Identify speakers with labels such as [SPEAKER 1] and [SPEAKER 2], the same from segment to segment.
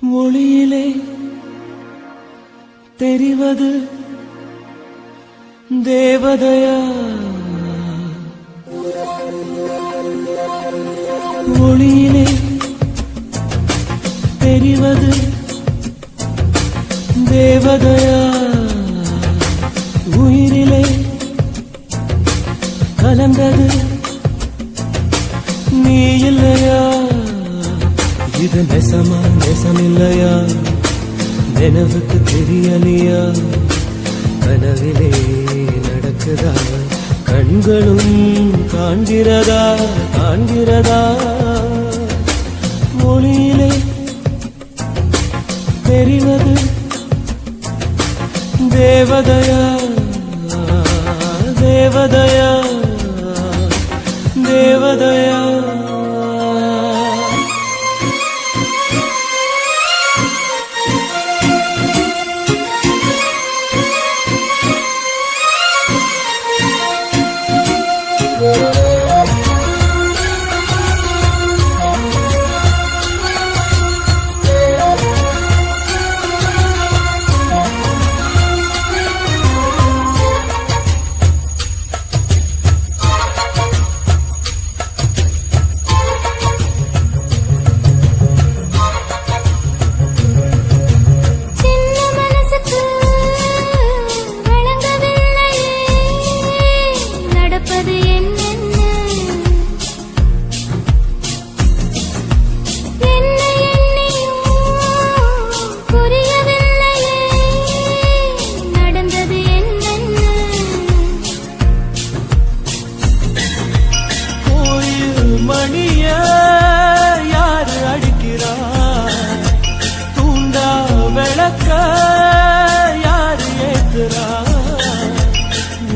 [SPEAKER 1] மொழியிலே தெரிவது தேவதையா, மொழியிலே தெரிவது தேவதையா, உயிரிலே கலந்தது நீ இல்லையா? இது நெசமா நெசமில்லையா? நினைவுக்கு தெரியலையா? கனவிலே நடக்குதா? கண்களும் காண்கிறதா காண்கிறதா? மொழியிலே தெரிவது தேவதையா, தேவதையா, தேவதையா.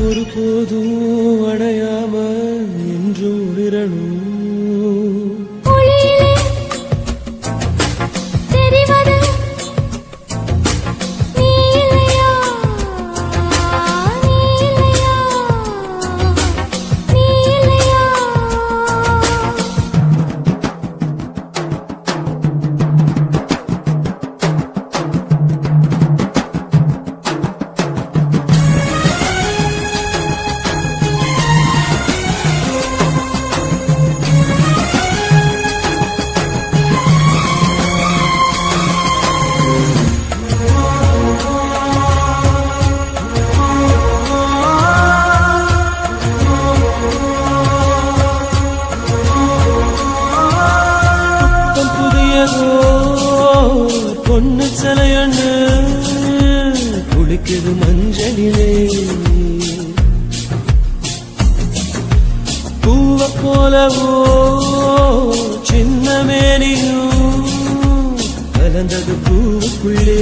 [SPEAKER 1] ஒரு போதும் அடையாம என்று உளிரணும். பொண்ணு சிலையண்ணு குளிக்குது மஞ்சளிலே, பூவ போலவோ சின்ன மேனியும் கலந்தது பூவுக்குள்ளே.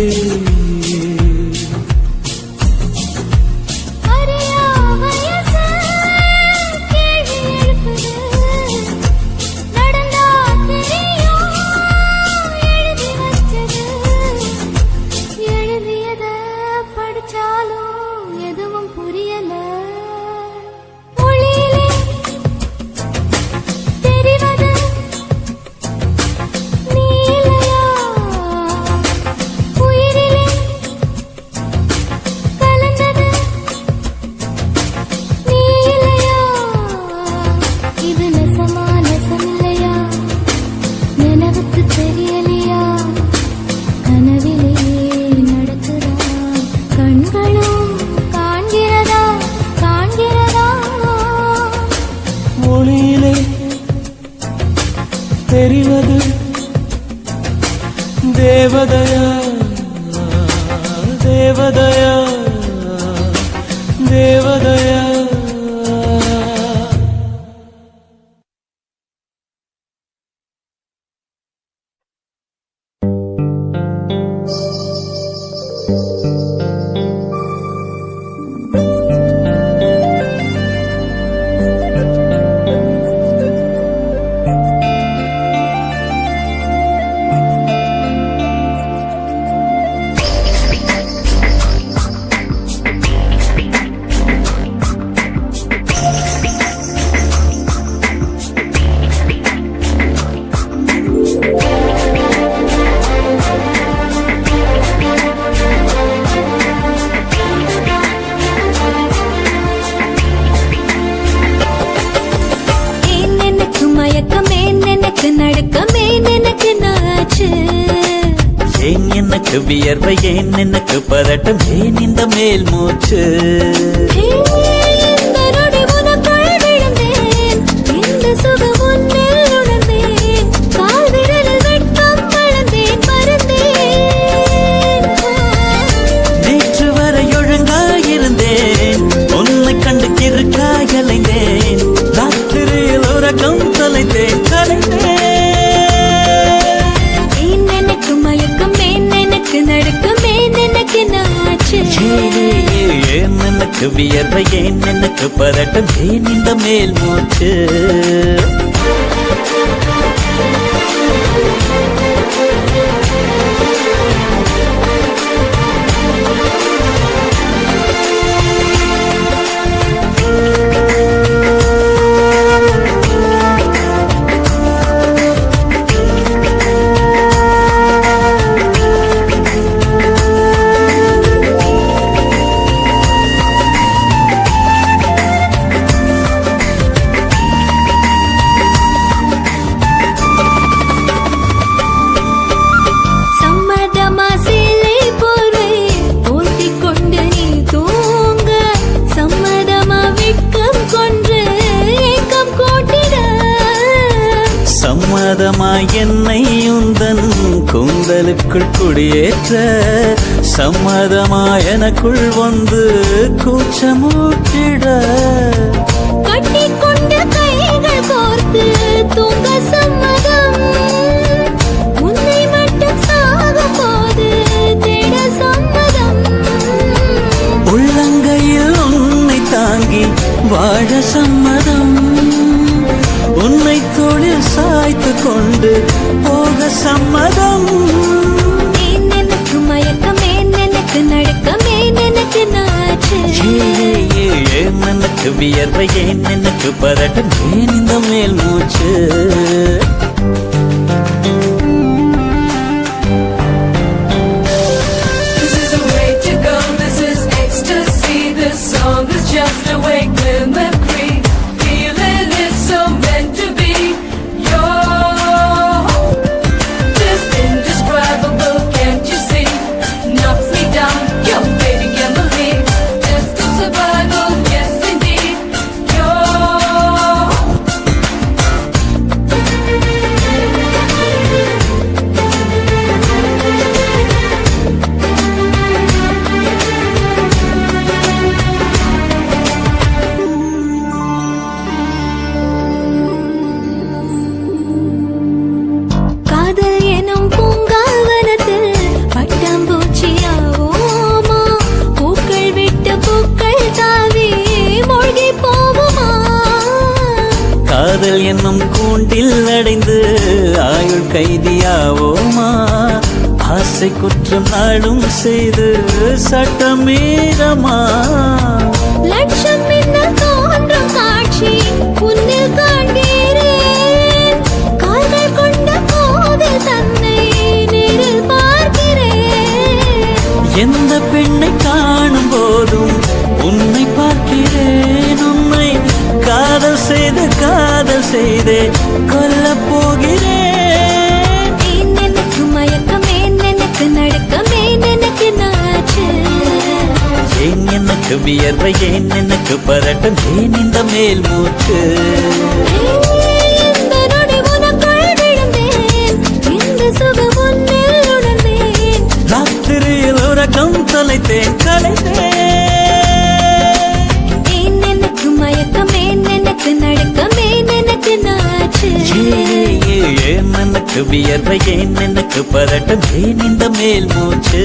[SPEAKER 1] மொழியிலே தெரிவது தேவதையா, தேவதையா, தேவதையா.
[SPEAKER 2] எனக்கு வியர்வை ஏன் எனக்கு பதட்டம் ஏன் இந்த மேல் மூச்சு
[SPEAKER 3] இந்த நொடி உனக்குள் விழுந்தேன் இந்த சுகம் உன்னில் உணர்ந்தேன் கால் விரலில் வெட்கம் வளர்ந்தேன் மறந்தேன்
[SPEAKER 2] நேற்று வரை ஒழுங்காயிருந்தேன் உன்னை கண்டு கிறுக்காய் அலைந்தேன் ராத்திரியில் உறக்கம் தொலைந்தேன் கலைந்தேன்
[SPEAKER 3] ஏன் எனக்கு மயக்கம் ஏன் எனக்கு நடுக்கம் ஏன் எனக்கு நாச்சு
[SPEAKER 2] ஏன் எனக்கு வியர்வை ஏன் எனக்கு பதட்டம் ஏன் இந்த மேல் மூச்சு
[SPEAKER 3] சம்மதமா சேலை போர்வை போர்த்திக் கொண்டு நீ தூங்க சம்மதமா வெட்கம் கொன்று ஏக்கம் கூட்டிட
[SPEAKER 2] சம்மதமாய் என்னை உந்தன் கூந்தலுக்குள் குடியேற்ற சம்மதமாய் எனக்குள் வந்து கூச்சமூட்டிட
[SPEAKER 3] கட்டிக்கொண்ட கைகள் கோர்த்து தூங்க சம்மதம் உன்னை மட்டும் சாக போது தேட சம்மதம்
[SPEAKER 2] உள்ளங்கையில் உன்னை தாங்கி வாழ சம்மதம் உன்னை தோளில் சாய்த்து கொண்டு போக சம்மதம்
[SPEAKER 3] ஏன் எனக்கு மயக்கம் ஏன் எனக்கு நடுக்கம் ஏன் எனக்கு நாச்சு
[SPEAKER 2] ஏன் எனக்கு வியர்வை ஏன் எனக்கு பதட்டம் ஏன் இந்த மேல் மூச்சு
[SPEAKER 4] This is the way to go, this is ecstasy. This song is just a wake mimicry. Feeling it's so meant to be. You're just indescribable, can't you see? Knocks me down, your baby Emily. Just a survival, yes indeed. You're
[SPEAKER 3] காதல் எனும் பூங்காவனத்தில் பட்டாம்பூச்சியாவோமா பூக்கள் விட்டு பூக்கள் தாவி மூழ்கி போகுமா
[SPEAKER 2] காதல் என்னும் கூண்டில் அடைந்து ஆயுள் கைதியாவோமா ஆசை குற்றம் நாளும் செய்து சட்டமீறமா
[SPEAKER 3] லட்சம் மின்னல் தோன்றும் காட்சி உன்னில் காண்கிறேன் கால்கள் கொண்ட கோவில் தன்னை நேரில் பார்க்கிறேன்
[SPEAKER 2] எந்த பெண்ணை காணும் போதும் உன்னை பார்க்கிறேன் உன்னை காதல் செய்து கொல்லப் போகிறேன்
[SPEAKER 3] ஏன் எனக்கு மயக்கம் ஏன் எனக்கு நடுக்கம் ஏன் எனக்கு நாச்சு
[SPEAKER 2] ஏன் எனக்கு வியர்வை ஏன் எனக்கு பதட்டம் ஏன் இந்த மேல் மூச்சு
[SPEAKER 3] இந்த நொடி உனக்குள் விழுந்தேன் இந்த சுகம் உன்னில் உணர்ந்தேன்
[SPEAKER 2] ராத்திரியில் உறக்கம் தொலைத்தேன் கலைந்தேன்
[SPEAKER 3] ஏன் எனக்கு மயக்கம் ஏன் எனக்கு நடுக்கம் ஏன் எனக்கு நாச்சு
[SPEAKER 2] ஏன் எனக்கு வியர்வை ஏன் எனக்கு பதட்டம் ஏன் இந்த மேல் மூச்சு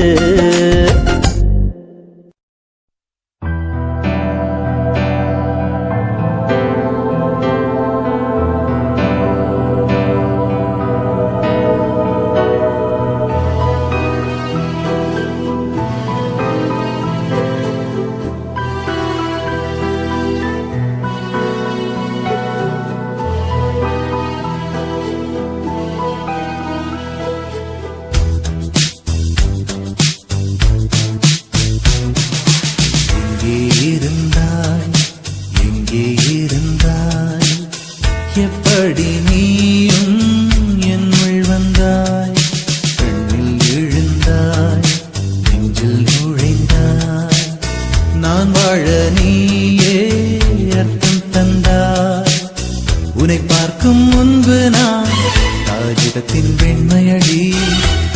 [SPEAKER 1] வெண்மையடி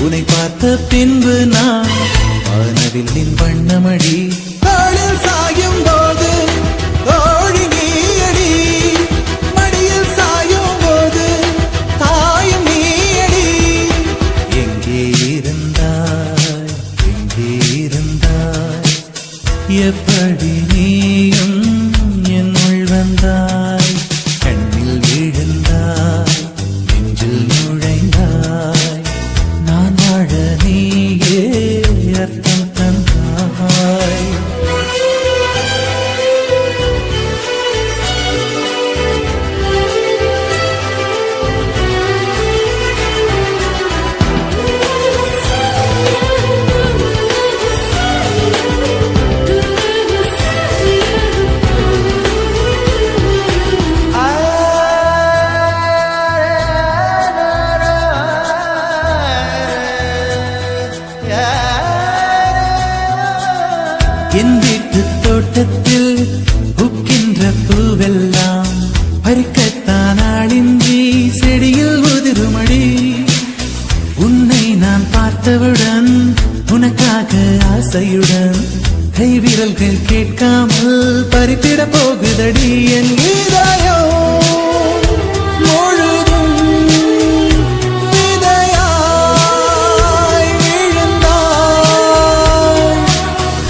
[SPEAKER 1] உன்னை பார்த்த பின்பு நான் வானவில்லின் வண்ணமடி தாளில் சாயும் போது தோழி நீயடி மடியில் சாயும் போது தாயும் நீயடி எங்கே இருந்தாய் எங்கே இருந்தாய் எப்படி நீயும் என்னுள் வந்தாய் கண்ணில் விழுந்தாய் நெஞ்சில் நுழைந்தாய் நான் வாழ நீயே அர்த்தம் தந்தாய் என் வீட்டு தோட்டத்தில் பூக்கின்ற பூவெல்லாம் பறிக்கத்தான் ஆளின்றி செடியில் உதிருமடி உன்னை நான் பார்த்தவுடன் உனக்காக ஆசையுடன் கைவிரல்கள் கேட்காமல் பறித்திட போகுதடி என் இதயம் முழுதும் விதையாய் விழுந்தாய்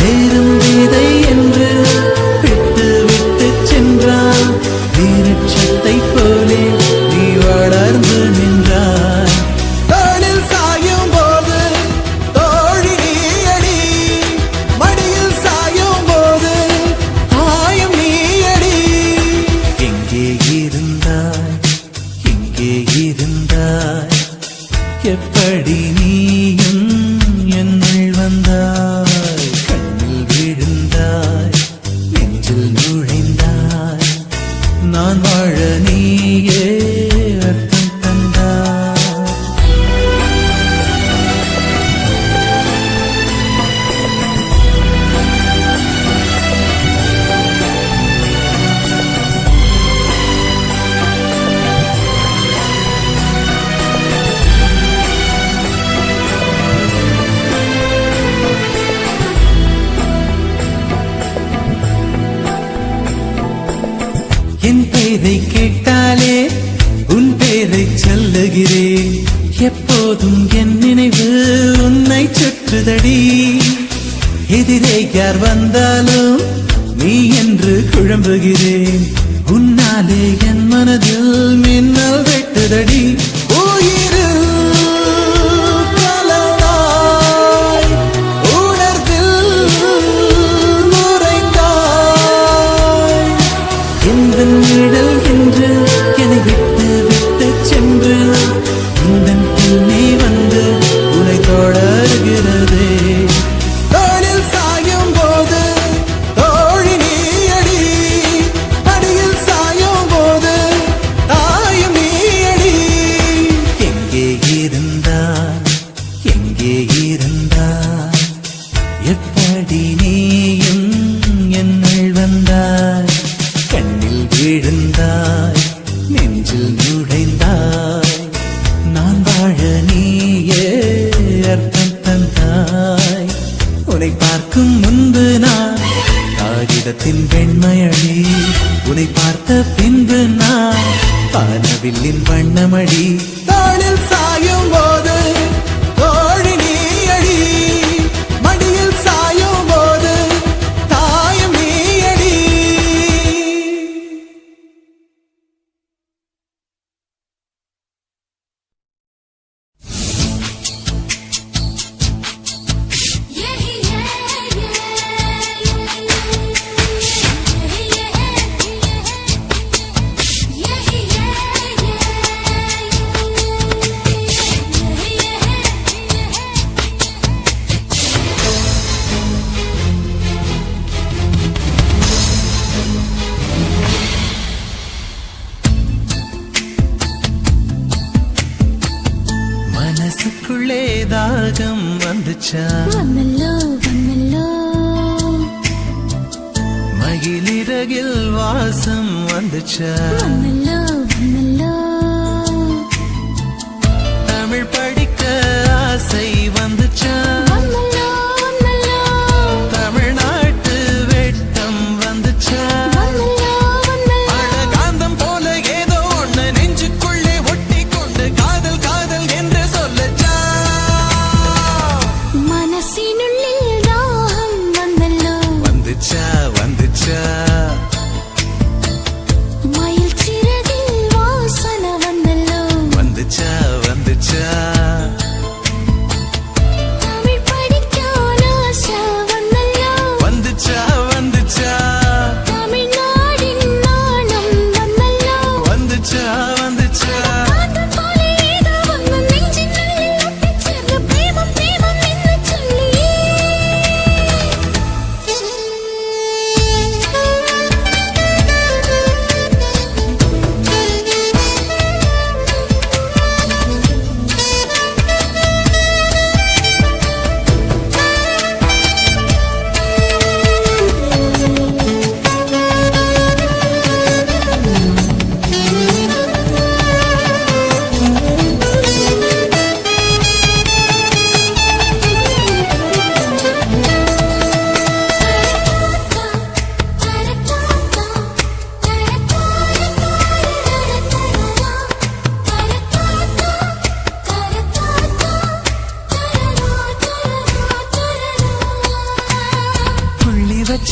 [SPEAKER 1] வேறும் விதை என்று விட்டு விட்டு சென்றால் வீரட்சத்தை போலே நீ வளர்ந்து நின்றாய் தாளில் சாயும் போது தோழி நீயடி மடியில் சாயும் போது தாயும் நீயடி எங்கே இருந்தாய் எங்கே இருந்தாய் எப்படி நீயும் என்னுள் வந்தாய் கண்ணில் விழுந்தாய் நெஞ்சில் நுழைந்தாய் நான் வாழ நீயே அர்த்தம் தந்தாய் என் பேரை கேட்டாலே உன் பேரை சொல்லுகிறேன் எப்போதும் என் நினைவு உன்னை சுற்றுதடி எதிரே யார் வந்தாலும் நீ என்று குழம்புகிறேன் உன்னாலே என் மனதில் மின்னல் வெட்டுதடி உயிரில் கலந்தாய் உணர்வில் நுரைந்தாய் எந்தன் நிழல் என்று என்னை விட்டு விட்டு சென்று உந்தன் பின்னே வந்து உன்னை தொடர்கிறதே தாளில் சாயும் போது தோழி நீயடி அடியில் சாயும் போது தாயும் நீயடி எங்கே இருந்தாய் எங்கே இருந்தாய் எப்படி நீயும் என்னுள் வந்தாய் கண்ணில் விழுந்தாய் நெஞ்சில் நுழைந்தாய் நான் வாழ நீயே அர்த்தம் தந்தாய் உன்னை பார்க்கும் முன்பு நான் காகிதத்தின் வெண்மையடி உன்னை பார்த்த பின்பு நான் வானவில்லின் வண்ணமடி தாளில் சாயும் போது தோழி நீயடி மடியில் சாயும் போது தாயும் நீயடி மனசுக்குள்ளே தாகம் வந்துச்சா
[SPEAKER 3] வந்தல்லோ வந்தல்லோ
[SPEAKER 1] மகிழிறகில் வாசம் வந்துச்சா
[SPEAKER 3] வந்தல்லோ வந்தல்லோ
[SPEAKER 1] தமிழ் படி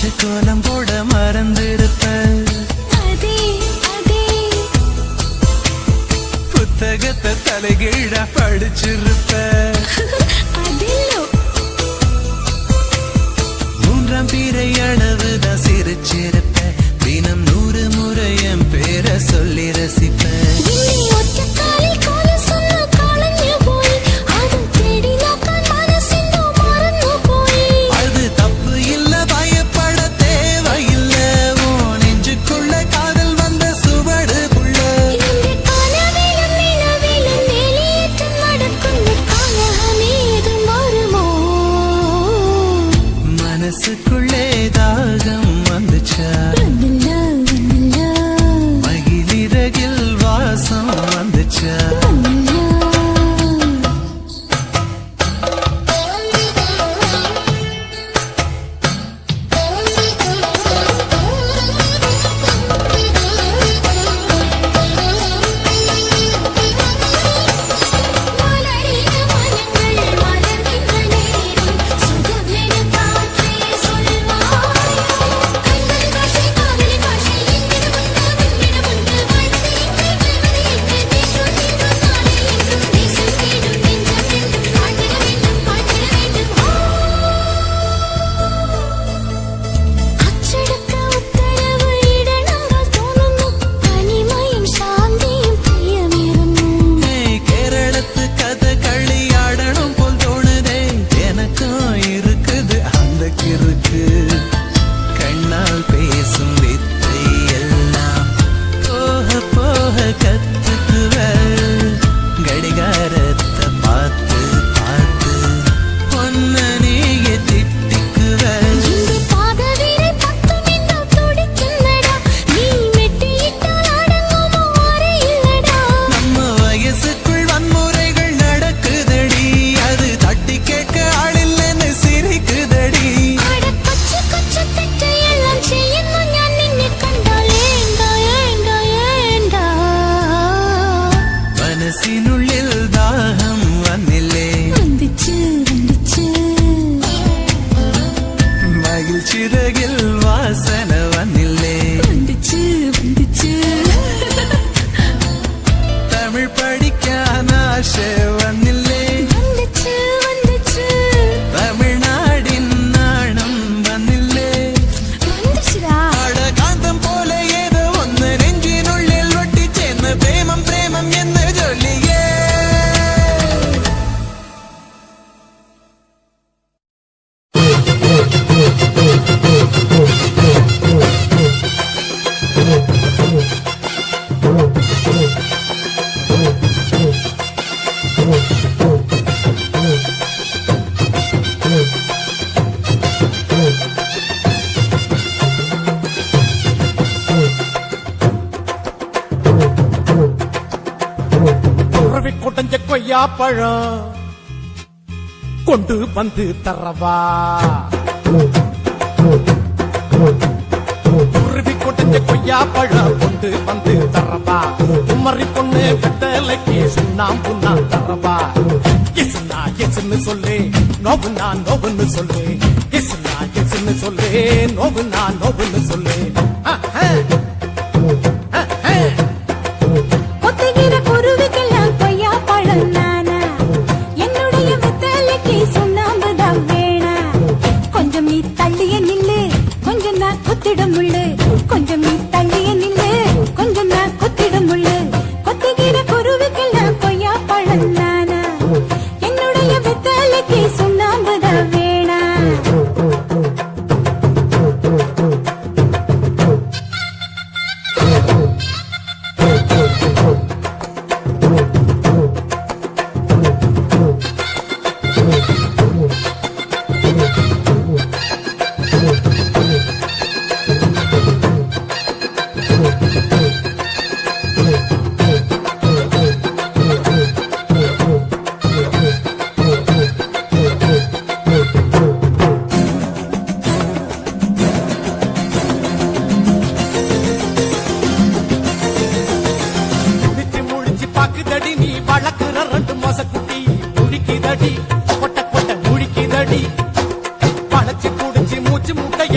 [SPEAKER 1] பச்சை கோலம் போட மறந்திருப்ப
[SPEAKER 3] அதே அதே
[SPEAKER 1] புத்தகத்தை தலைகீழ படிச்சிருப்ப
[SPEAKER 3] அதில்லோ
[SPEAKER 1] மூன்றாம் பிறை அளவுதான் சிரிச்சிருப்ப தினம் 100 முறை என் பேரை சொல்லி ரசிப்ப
[SPEAKER 3] இன்னி ஒற்ற காலில் கால சொன்ன காலஞ்சு போய் அது தேடினாக்கான் மனசிந்தோ மறந்து போய்
[SPEAKER 1] அது தப்பு இல்ல பயப்பட தேவையில்ல ஓ நெஞ்சுக்குள்ள காதல் வந்த சுவடுக்குள்ள
[SPEAKER 3] இந்த காலவேலும் நிலவேலும் வெளியேற்றம் நடக்கும் காலமே இது மாறுமோ
[SPEAKER 1] மனசுக்குள்ளே தாகம் வந்துச்சா
[SPEAKER 3] வந்தல்ல வந்தல்ல
[SPEAKER 1] மகிழிறகில் வாசம் வந்துச்சா
[SPEAKER 3] மலரின மனங்கள் மலர்கின்ற நேரம் சுகமென காற்றே சொல்வாயோ கண்கள் காட்சி காதலி காட்சி என்னிட முந்து வாழ்க்கை வெல்வது என்று நீ சொல்லிடும் நாளை என்றும் தேசம் தேடும் நெஞ்சம் என்றும் வாழ்ந்திட வேண்டும் வாழ்ந்திட வேண்டும் அச்செடுக்க உத்தரவு இட நாங்கள் தோணுന്നു தனிமையும் சாந்தியும் பிரியமிருந்தும்
[SPEAKER 1] கேரளத்து கதை களியாடணும் போல் தோணுதே எனக்கும் இருக்குது அந்த கிறுக்கு கண்ணால் பேசும் வித்தை எல்லாம் போக போக கத்துக்குவ கடிகாரத்தை பார்த்து பார்த்து பொன்ன நீயே திட்டிக்குவ
[SPEAKER 3] இந்த பாதவீரை பக்கம் இன்னும் துடிக்குன்னடா நீ மெட்டியிட்டால் அடங்குமோ அறையில்லடா
[SPEAKER 1] நம்ம வயசுக்குள் வன்முறைகள் நடக்குதடி அது தட்டி கேட்க ஆளில்லைன்னு சிரிக்குதடி
[SPEAKER 3] அட கொச்சு கொச்சு தெற்றை எல்லாம் ചെയ്യുന്നു ഞാൻ നിന്നെ കണ്ടാൽ ഏണ്ടാ ഏണ്ടാ ഏണ്ടാ
[SPEAKER 1] മനസ്സിനുള്ളിൽ ദാഹം വന്നില്ലേ
[SPEAKER 3] വന്നിച്ച് വന്നിച്ച്
[SPEAKER 1] മകിഴ്ചിറകിൽ വാസന വന്നില്ലേ
[SPEAKER 3] വന്നിച്ച് വന്നിച്ച്
[SPEAKER 1] തമിഴ് പഠിക്കാൻ ആശ വന്നില്ലേ
[SPEAKER 3] വന്നിച്ച് വന്നിച്ച്
[SPEAKER 1] തമിഴ്നാടിൻ നാണം വന്നില്ലേ
[SPEAKER 3] വന്നിച്ചിടാ
[SPEAKER 1] കാന്തം പോലെ ഏതോ ഒന്ന് നെഞ്ചിനുള്ളിൽ ഒട്ടിച്ചേർന്ന് പ്രേമം പ്രേമം എന്ന് ചൊല്ലിയേ
[SPEAKER 5] உறவி கொட்டஞ்ச கொய்யா பழம் கொண்டு வந்து தரவா உருவி கொட்டஞ்ச கொய்யா பழம் கொண்டு வந்து தரவா உமரி பொண்ணு வெத்தலைக்கு சுண்ணாம்பு நான் தரவா எஸ்னா எஸ்ன்னு சொல்லு நோவுனா நோவுன்னு சொல்லு எஸ்னா எஸ்ன்னு சொல்லு நோவுனா நோவுன்னு சொல்லு
[SPEAKER 3] கொத்துகிற குருவிக்கெல்லாம் கொய்யா பழம் நானா என்னுடைய வெத்தலைக்கு சுண்ணாம்புதான் வேணா கொஞ்சம் நீ தள்ளிய நில்லு கொஞ்சம் நான் கொத்திடும் முள்ளு கொஞ்சம் நீ தள்ளிய நில்லு கொஞ்சம் நான் கொத்திடும் முள்ளு கொத்துகிற குருவிக்கெல்லாம் கொய்யா பழம் நானா என்னுடைய வெத்தலைக்கு சுண்ணாம்புதான் வேணா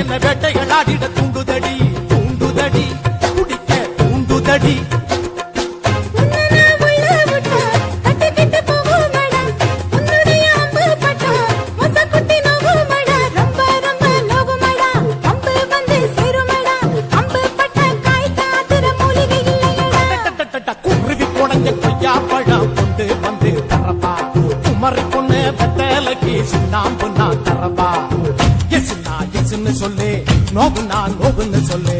[SPEAKER 5] என்ன வேட்டை தள்ளாடிட தூண்டுதடி தூண்டுதடி குடிக்க தூண்டுதடி
[SPEAKER 3] உன்னனா உள்ள விட்டா கட்டிக்கிட்டு போகுமடா உன்னுடைய அம்பு பட்டா மொசக்குட்டி நோகுமடா ரொம்ப ரொம்ப நோகுமடா அம்பு வந்து சேருமடா அம்பு பட்ட காய் காத்துற மூலிகை இல்லையடா
[SPEAKER 5] குருவி குடஞ்ச கொய்யா பழம் கொண்டு வந்து தரப்பா குமரி பொண்ணு வெத்தலைக்கு சுண்ணாம்பு நான் தரப்பா எசுனா எசுன்னு சொல்லு நோவுனா நோவுன்னு சொல்லு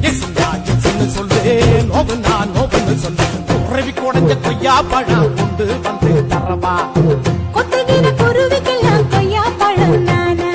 [SPEAKER 5] எசுனா எசுன்னு சொல்லு நோவுனா நோவுன்னு சொல்லு குருவி குடஞ்ச கொய்யா பழம் கொண்டு வந்து தரப்பா
[SPEAKER 3] கொத்துகிற குருவிக்கெல்லாம் கொய்யா பழம் நானா